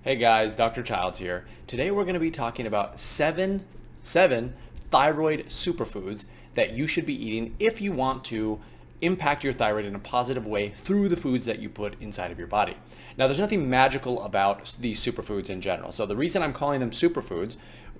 Hey guys, Dr. Childs here. Today we're going to be talking about seven thyroid superfoods that you should be eating if you want to impact your thyroid in a positive way through the foods that you put inside of your body. Now, there's nothing magical about these superfoods in general. So the reason I'm calling them superfoods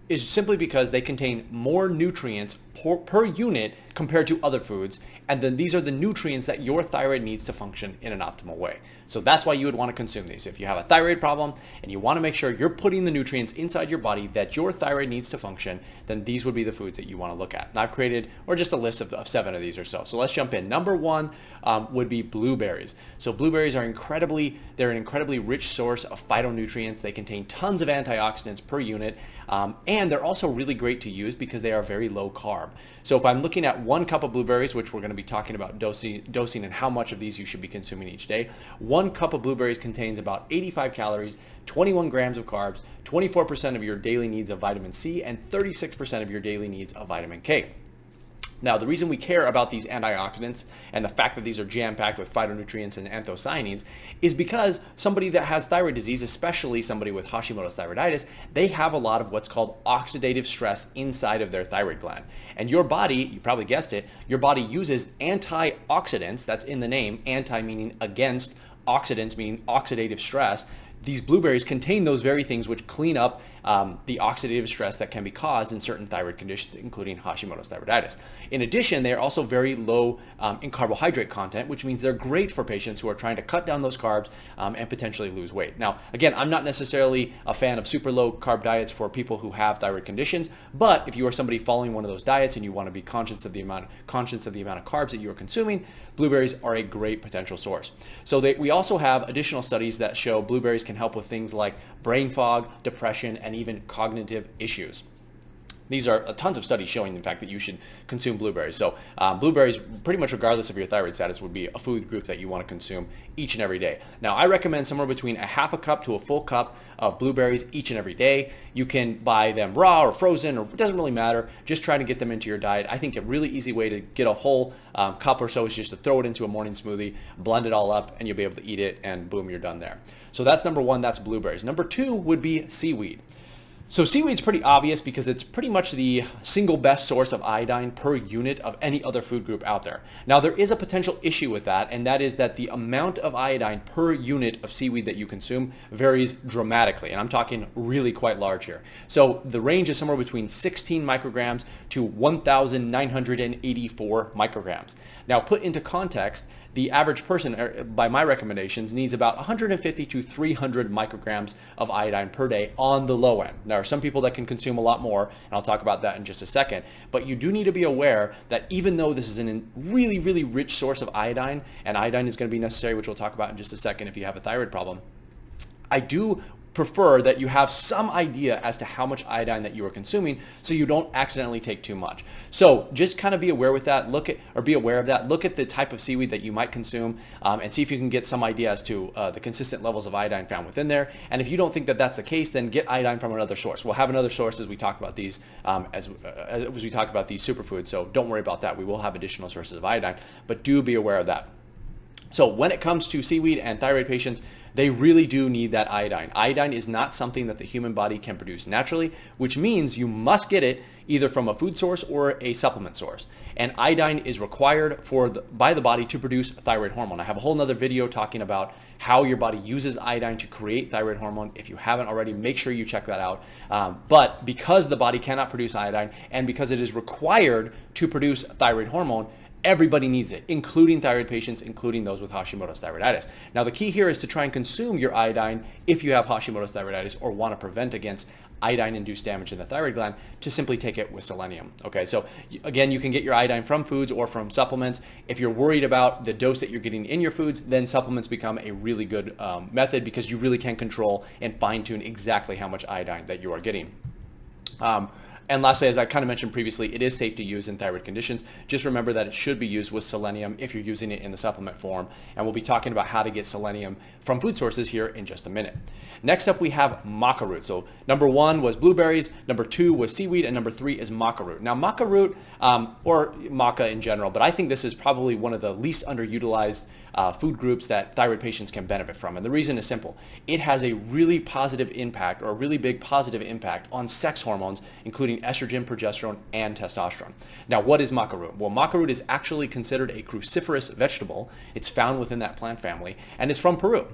is simply because they contain more nutrients per unit compared to other foods, and then these are the nutrients that your thyroid needs to function in an optimal way. So that's why you would want to consume these. If you have a thyroid problem and you want to make sure you're putting the nutrients inside your body that your thyroid needs to function, then these would be the foods that you want to look at. And I've created, or just a list of 7 of these or so. So let's jump in. Number 1 would be blueberries. So blueberries are they're an incredibly rich source of phytonutrients. They contain tons of antioxidants per unit, and they're also really great to use because they are very low carb. So if I'm looking at 1 cup of blueberries, which we're going to be talking about dosing and how much of these you should be consuming each day, 1 cup of blueberries contains about 85 calories, 21 grams of carbs, 24% of your daily needs of vitamin C, and 36% of your daily needs of vitamin K. Now, the reason we care about these antioxidants and the fact that these are jam-packed with phytonutrients and anthocyanins is because somebody that has thyroid disease, especially somebody with Hashimoto's thyroiditis, they have a lot of what's called oxidative stress inside of their thyroid gland. And your body, you probably guessed it, your body uses antioxidants, that's in the name, anti meaning against, oxidants meaning oxidative stress. These blueberries contain those very things which clean up the oxidative stress that can be caused in certain thyroid conditions, including Hashimoto's thyroiditis. In addition, they are also very low in carbohydrate content, which means they're great for patients who are trying to cut down those carbs and potentially lose weight. Now, again, I'm not necessarily a fan of super low carb diets for people who have thyroid conditions, but if you are somebody following one of those diets and you want to be conscious of the amount of carbs that you are consuming, blueberries are a great potential source. So we also have additional studies that show blueberries can help with things like brain fog, depression, and even cognitive issues. These are tons of studies showing, in fact, that you should consume blueberries. So blueberries, pretty much regardless of your thyroid status, would be a food group that you want to consume each and every day. Now, I recommend somewhere between a half a cup to a full cup of blueberries each and every day. You can buy them raw or frozen, or it doesn't really matter. Just try to get them into your diet. I think a really easy way to get a whole cup or so is just to throw it into a morning smoothie, blend it all up, and you'll be able to eat it, and boom, you're done there. So that's number 1, that's blueberries. Number 2 would be seaweed. So seaweed's pretty obvious because it's pretty much the single best source of iodine per unit of any other food group out there. Now, there is a potential issue with that, and that is that the amount of iodine per unit of seaweed that you consume varies dramatically, and I'm talking really quite large here. So the range is somewhere between 16 micrograms to 1,984 micrograms. Now, put into context, the average person, by my recommendations, needs about 150 to 300 micrograms of iodine per day on the low end. There are some people that can consume a lot more, and I'll talk about that in just a second. But you do need to be aware that even though this is a really, really rich source of iodine, and iodine is going to be necessary, which we'll talk about in just a second if you have a thyroid problem, I do prefer that you have some idea as to how much iodine that you are consuming so you don't accidentally take too much. So just kind of be aware with that, look at the type of seaweed that you might consume and see if you can get some idea as to the consistent levels of iodine found within there. And if you don't think that that's the case, then get iodine from another source. We'll have another source as we talk about these as we talk about these superfoods, so don't worry about that. We will have additional sources of iodine, but do be aware of that. So when it comes to seaweed and thyroid patients, they really do need that iodine. Iodine is not something that the human body can produce naturally, which means you must get it either from a food source or a supplement source. And iodine is required by the body to produce thyroid hormone. I have a whole nother video talking about how your body uses iodine to create thyroid hormone. If you haven't already, make sure you check that out. But because the body cannot produce iodine and because it is required to produce thyroid hormone, everybody needs it, including thyroid patients, including those with Hashimoto's thyroiditis. Now, the key here is to try and consume your iodine if you have Hashimoto's thyroiditis or want to prevent against iodine-induced damage in the thyroid gland, to simply take it with selenium. Okay, so again, you can get your iodine from foods or from supplements. If you're worried about the dose that you're getting in your foods, then supplements become a really good method because you really can control and fine-tune exactly how much iodine that you are getting. And lastly, as I kind of mentioned previously, it is safe to use in thyroid conditions. Just remember that it should be used with selenium if you're using it in the supplement form. And we'll be talking about how to get selenium from food sources here in just a minute. Next up, we have Maca Root. So number 1 was blueberries, number 2 was seaweed, and number 3 is Maca Root. Now, Maca Root, or maca in general, but I think this is probably one of the least underutilized food groups that thyroid patients can benefit from. And the reason is simple. It has a really positive impact, or a really big positive impact on sex hormones, including estrogen, progesterone, and testosterone. Now, what is Maca Root? Well, Maca Root is actually considered a cruciferous vegetable. It's found within that plant family, and it's from Peru.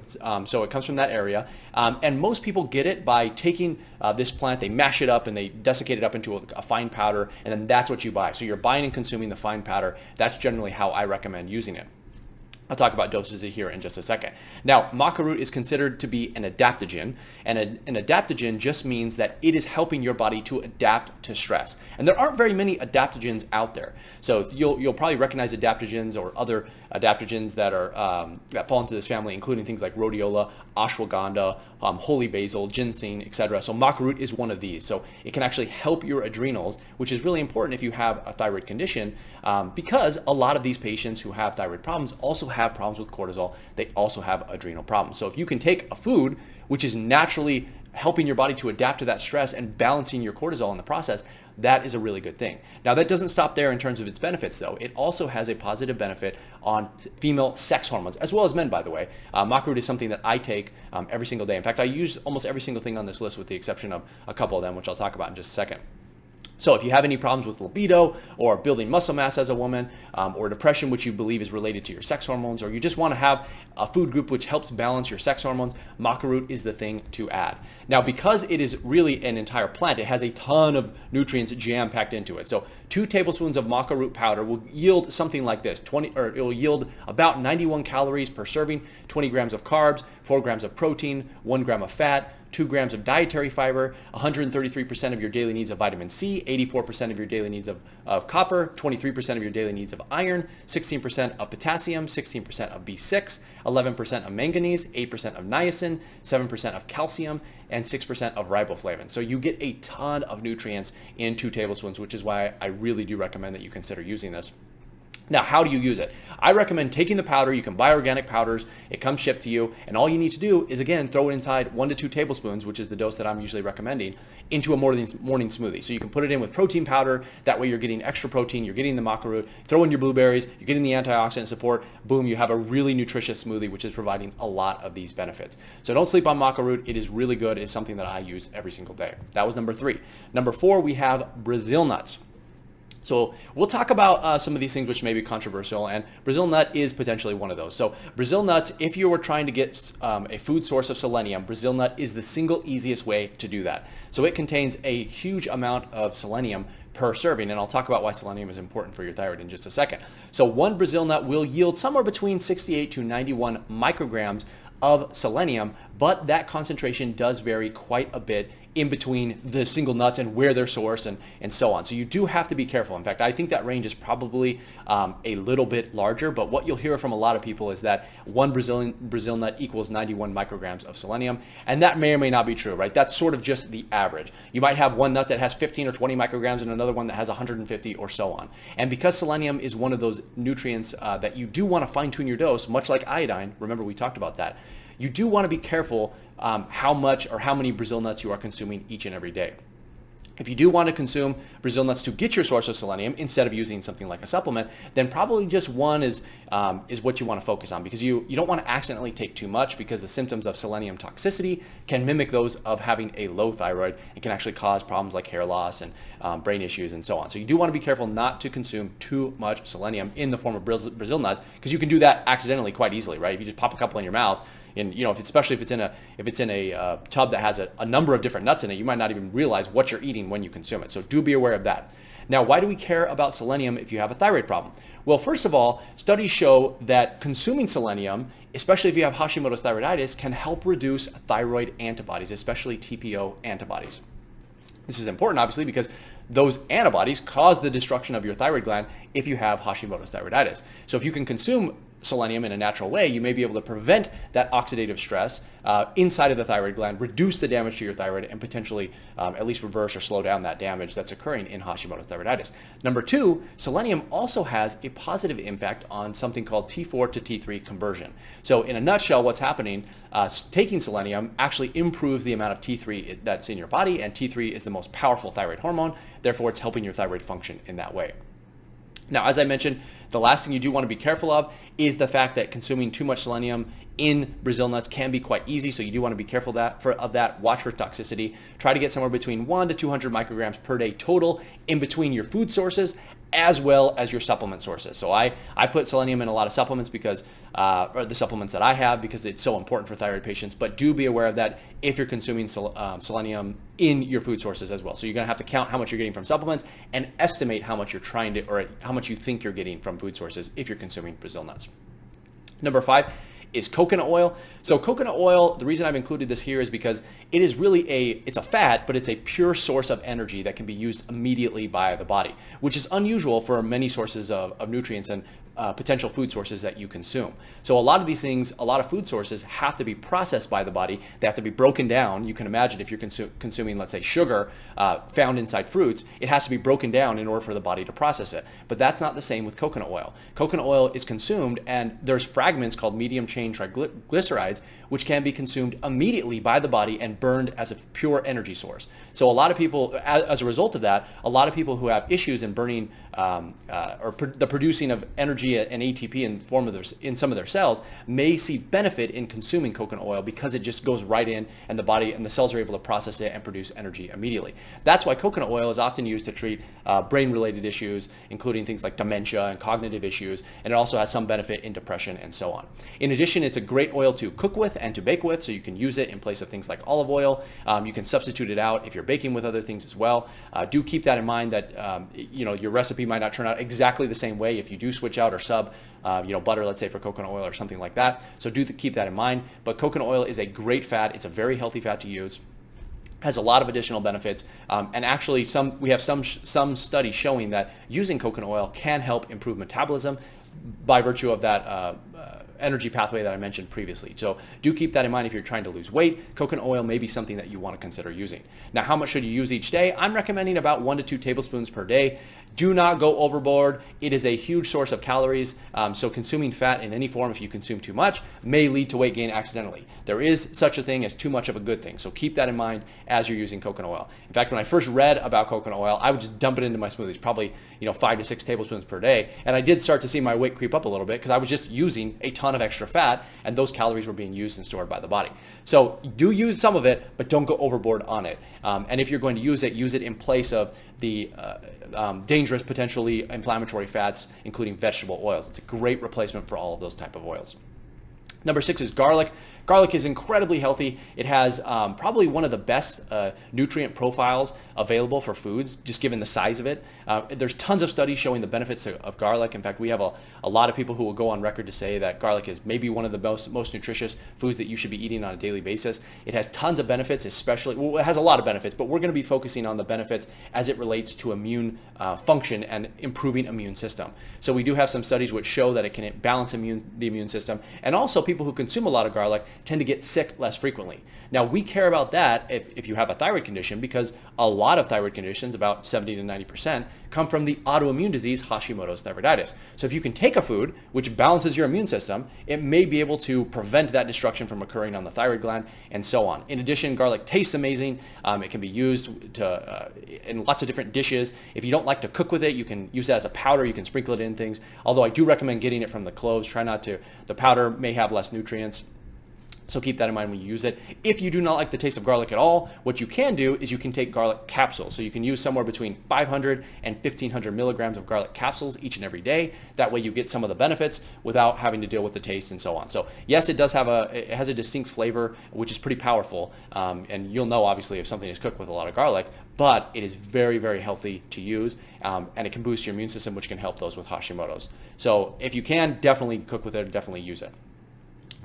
So it comes from that area. And most people get it by taking this plant, they mash it up and they desiccate it up into a fine powder, and then that's what you buy. So you're buying and consuming the fine powder. That's generally how I recommend using it. I'll talk about doses here in just a second. Now, Maca Root is considered to be an adaptogen, and an adaptogen just means that it is helping your body to adapt to stress. And there aren't very many adaptogens out there. So you'll probably recognize adaptogens or other adaptogens that are that fall into this family, including things like rhodiola, ashwagandha, holy basil, ginseng, etc. So Maca Root is one of these. So it can actually help your adrenals, which is really important if you have a thyroid condition, because a lot of these patients who have thyroid problems also have problems with cortisol. They also have adrenal problems. So if you can take a food which is naturally helping your body to adapt to that stress and balancing your cortisol in the process, that is a really good thing. Now, that doesn't stop there in terms of its benefits, though. It also has a positive benefit on female sex hormones, as well as men, by the way. Maca Root is something that I take every single day. In fact, I use almost every single thing on this list with the exception of a couple of them, which I'll talk about in just a second. So if you have any problems with libido or building muscle mass as a woman, or depression, which you believe is related to your sex hormones, or you just want to have a food group which helps balance your sex hormones, Maca Root is the thing to add. Now, because it is really an entire plant, it has a ton of nutrients jam-packed into it. So 2 tablespoons of Maca Root powder will yield something like this. It will yield about 91 calories per serving, 20 grams of carbs, 4 grams of protein, 1 gram of fat, 2 grams of dietary fiber, 133% of your daily needs of vitamin C, 84% of your daily needs of copper, 23% of your daily needs of iron, 16% of potassium, 16% of B6, 11% of manganese, 8% of niacin, 7% of calcium, and 6% of riboflavin. So you get a ton of nutrients in 2 tablespoons, which is why I really do recommend that you consider using this. Now, how do you use it? I recommend taking the powder. You can buy organic powders. It comes shipped to you. And all you need to do is, again, throw it inside 1 to 2 tablespoons, which is the dose that I'm usually recommending, into a morning smoothie. So you can put it in with protein powder. That way you're getting extra protein. You're getting the Maca Root. Throw in your blueberries. You're getting the antioxidant support. Boom, you have a really nutritious smoothie, which is providing a lot of these benefits. So don't sleep on Maca Root. It is really good. It's something that I use every single day. That was number 3. Number 4, we have Brazil nuts. So we'll talk about some of these things which may be controversial, and Brazil nut is potentially one of those. So Brazil nuts, if you were trying to get a food source of selenium, Brazil nut is the single easiest way to do that. So it contains a huge amount of selenium per serving, and I'll talk about why selenium is important for your thyroid in just a second. So 1 Brazil nut will yield somewhere between 68 to 91 micrograms of selenium, but that concentration does vary quite a bit in between the single nuts and where they're sourced and so on. So you do have to be careful. In fact, I think that range is probably a little bit larger, but what you'll hear from a lot of people is that 1 Brazil nut equals 91 micrograms of selenium, and that may or may not be true, right? That's sort of just the average. You might have one nut that has 15 or 20 micrograms and another one that has 150 or so on. And because selenium is one of those nutrients that you do want to fine-tune your dose, much like iodine, remember we talked about that, you do want to be careful how much or how many Brazil nuts you are consuming each and every day. If you do want to consume Brazil nuts to get your source of selenium instead of using something like a supplement, then probably just 1 is what you want to focus on, because you don't want to accidentally take too much, because the symptoms of selenium toxicity can mimic those of having a low thyroid and can actually cause problems like hair loss and brain issues and so on. So you do want to be careful not to consume too much selenium in the form of Brazil nuts, because you can do that accidentally quite easily, right? If you just pop a couple in your mouth, and especially if it's in a tub that has a number of different nuts in it, you might not even realize what you're eating when you consume it. So do be aware of that. Now, why do we care about selenium if you have a thyroid problem? Well, first of all, studies show that consuming selenium, especially if you have Hashimoto's thyroiditis, can help reduce thyroid antibodies, especially TPO antibodies. This is important, obviously, because those antibodies cause the destruction of your thyroid gland if you have Hashimoto's thyroiditis. So if you can consume selenium in a natural way, you may be able to prevent that oxidative stress inside of the thyroid gland, reduce the damage to your thyroid, and potentially at least reverse or slow down that damage that's occurring in Hashimoto's thyroiditis. Number 2, selenium also has a positive impact on something called T4 to T3 conversion. So in a nutshell, what's happening, taking selenium actually improves the amount of T3 that's in your body, and T3 is the most powerful thyroid hormone. Therefore, it's helping your thyroid function in that way. Now, as I mentioned, the last thing you do want to be careful of is the fact that consuming too much selenium in Brazil nuts can be quite easy. So you do want to be careful of that. Watch for toxicity. Try to get somewhere between 1 to 200 micrograms per day total in between your food sources as well as your supplement sources. So I put selenium in a lot of supplements because, or the supplements that I have, because it's so important for thyroid patients. But do be aware of that if you're consuming selenium in your food sources as well. So you're going to have to count how much you're getting from supplements and estimate how much you're trying to, or how much you think you're getting from food sources if you're consuming Brazil nuts. Number 5 is coconut oil. So coconut oil, the reason I've included this here is because it is really it's a fat, but it's a pure source of energy that can be used immediately by the body, which is unusual for many sources of nutrients and potential food sources that you consume. So a lot of these things, a lot of food sources have to be processed by the body. They have to be broken down. You can imagine if you're consuming, let's say, sugar found inside fruits, it has to be broken down in order for the body to process it. But that's not the same with coconut oil. Coconut oil is consumed, and there's fragments called medium chain triglycerides, which can be consumed immediately by the body and burned as a pure energy source. So a lot of people, as a result of that, a lot of people who have issues in burning the producing of energy and ATP in some of their cells may see benefit in consuming coconut oil because it just goes right in, and the body and the cells are able to process it and produce energy immediately. That's why coconut oil is often used to treat brain-related issues, including things like dementia and cognitive issues, and it also has some benefit in depression and so on. In addition, it's a great oil to cook with and to bake with, so you can use it in place of things like olive oil. You can substitute it out if you're baking with other things as well. Do keep that in mind that your recipe might not turn out exactly the same way if you do switch out or sub butter, let's say, for coconut oil or something like that. So do keep that in mind. But coconut oil is a great fat. It's a very healthy fat to use. Has a lot of additional benefits, and actually we have some studies showing that using coconut oil can help improve metabolism by virtue of that energy pathway that I mentioned previously. So do keep that in mind if you're trying to lose weight. Coconut oil may be something that you want to consider using. Now, how much should you use each day? I'm recommending about 1 to 2 tablespoons per day. Do not go overboard. It is a huge source of calories, so consuming fat in any form, if you consume too much, may lead to weight gain accidentally. There is such a thing as too much of a good thing, so keep that in mind as you're using coconut oil. In fact, when I first read about coconut oil, I would just dump it into my smoothies, probably 5 to 6 tablespoons per day, and I did start to see my weight creep up a little bit because I was just using a ton of extra fat, and those calories were being used and stored by the body. So do use some of it, but don't go overboard on it. And if you're going to use it in place of the dangerous, potentially inflammatory fats, including vegetable oils. It's a great replacement for all of those type of oils. Number 6 is garlic. Garlic is incredibly healthy. It has probably one of the best nutrient profiles available for foods, just given the size of it. There's tons of studies showing the benefits of garlic. In fact, we have a lot of people who will go on record to say that garlic is maybe one of the most nutritious foods that you should be eating on a daily basis. It has tons of benefits, it has a lot of benefits, but we're going to be focusing on the benefits as it relates to immune function and improving immune system. So we do have some studies which show that it can balance the immune system, and also people who consume a lot of garlic tend to get sick less frequently. Now, we care about that if you have a thyroid condition, because a lot of thyroid conditions, about 70 to 90%, come from the autoimmune disease Hashimoto's thyroiditis. So if you can take a food which balances your immune system, it may be able to prevent that destruction from occurring on the thyroid gland and so on. In addition, garlic tastes amazing. It can be used in lots of different dishes. If you don't like to cook with it, you can use it as a powder. You can sprinkle it in things. Although I do recommend getting it from the cloves. Try not to. The powder may have less nutrients. So keep that in mind when you use it. If you do not like the taste of garlic at all, what you can do is you can take garlic capsules. So you can use somewhere between 500 and 1500 milligrams of garlic capsules each and every day. That way you get some of the benefits without having to deal with the taste and so on. So yes, it has a distinct flavor, which is pretty powerful. And you'll know, obviously, if something is cooked with a lot of garlic, but it is very, very healthy to use. And it can boost your immune system, which can help those with Hashimoto's. So if you can, definitely cook with it, definitely use it.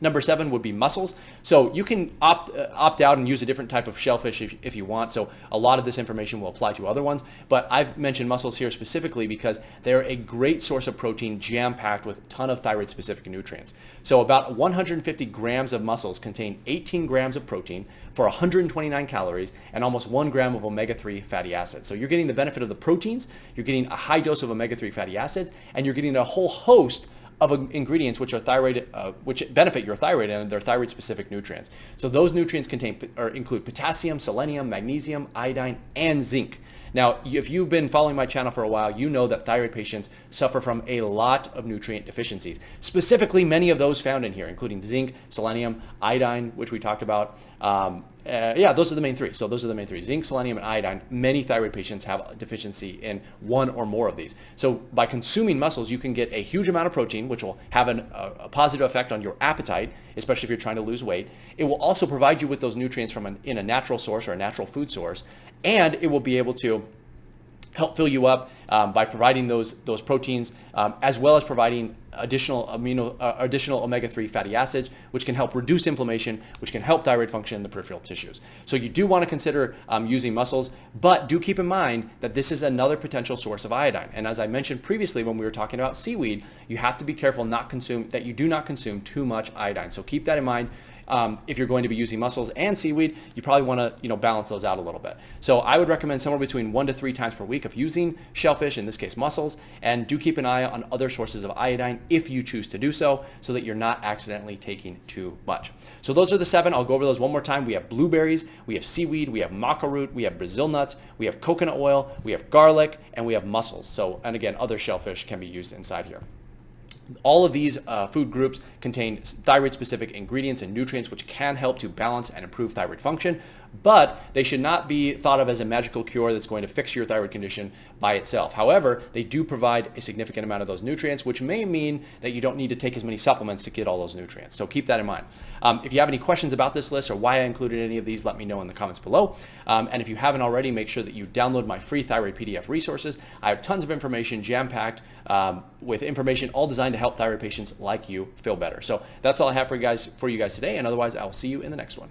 Number 7 would be mussels. So you can opt out and use a different type of shellfish if you want. So a lot of this information will apply to other ones, but I've mentioned mussels here specifically because they're a great source of protein, jam-packed with a ton of thyroid-specific nutrients. So about 150 grams of mussels contain 18 grams of protein for 129 calories and almost 1 gram of omega-3 fatty acids. So you're getting the benefit of the proteins, you're getting a high dose of omega-3 fatty acids, and you're getting a whole host of ingredients which are which benefit your thyroid and they're thyroid-specific nutrients. So those nutrients include potassium, selenium, magnesium, iodine, and zinc. Now, if you've been following my channel for a while, you know that thyroid patients suffer from a lot of nutrient deficiencies. Specifically, many of those found in here, including zinc, selenium, iodine, which we talked about. Yeah, those are the main three. So those are the main three: zinc, selenium, and iodine. Many thyroid patients have a deficiency in one or more of these. So by consuming mussels, you can get a huge amount of protein, which will have a positive effect on your appetite, especially if you're trying to lose weight. It will also provide you with those nutrients in a natural source or a natural food source, and it will be able to help fill you up by providing those proteins, as well as providing additional omega-3 fatty acids, which can help reduce inflammation, which can help thyroid function in the peripheral tissues. So you do want to consider using mussels, but do keep in mind that this is another potential source of iodine. And as I mentioned previously when we were talking about seaweed, you have to be careful that you do not consume too much iodine. So keep that in mind. If you're going to be using mussels and seaweed, you probably want to balance those out a little bit. So I would recommend somewhere between 1 to 3 times per week of using shellfish, in this case mussels, and do keep an eye on other sources of iodine if you choose to do so that you're not accidentally taking too much. So those are the 7. I'll go over those one more time. We have blueberries, we have seaweed, we have maca root, we have Brazil nuts, we have coconut oil, we have garlic, and we have mussels. So, and again, other shellfish can be used inside here. All of these food groups contain thyroid-specific ingredients and nutrients which can help to balance and improve thyroid function, but they should not be thought of as a magical cure that's going to fix your thyroid condition by itself. However, they do provide a significant amount of those nutrients, which may mean that you don't need to take as many supplements to get all those nutrients. So keep that in mind. If you have any questions about this list or why I included any of these, let me know in the comments below. And if you haven't already, make sure that you download my free thyroid PDF resources. I have tons of information jam-packed with information all designed to help thyroid patients like you feel better. So that's all I have for you guys today, and otherwise I'll see you in the next one.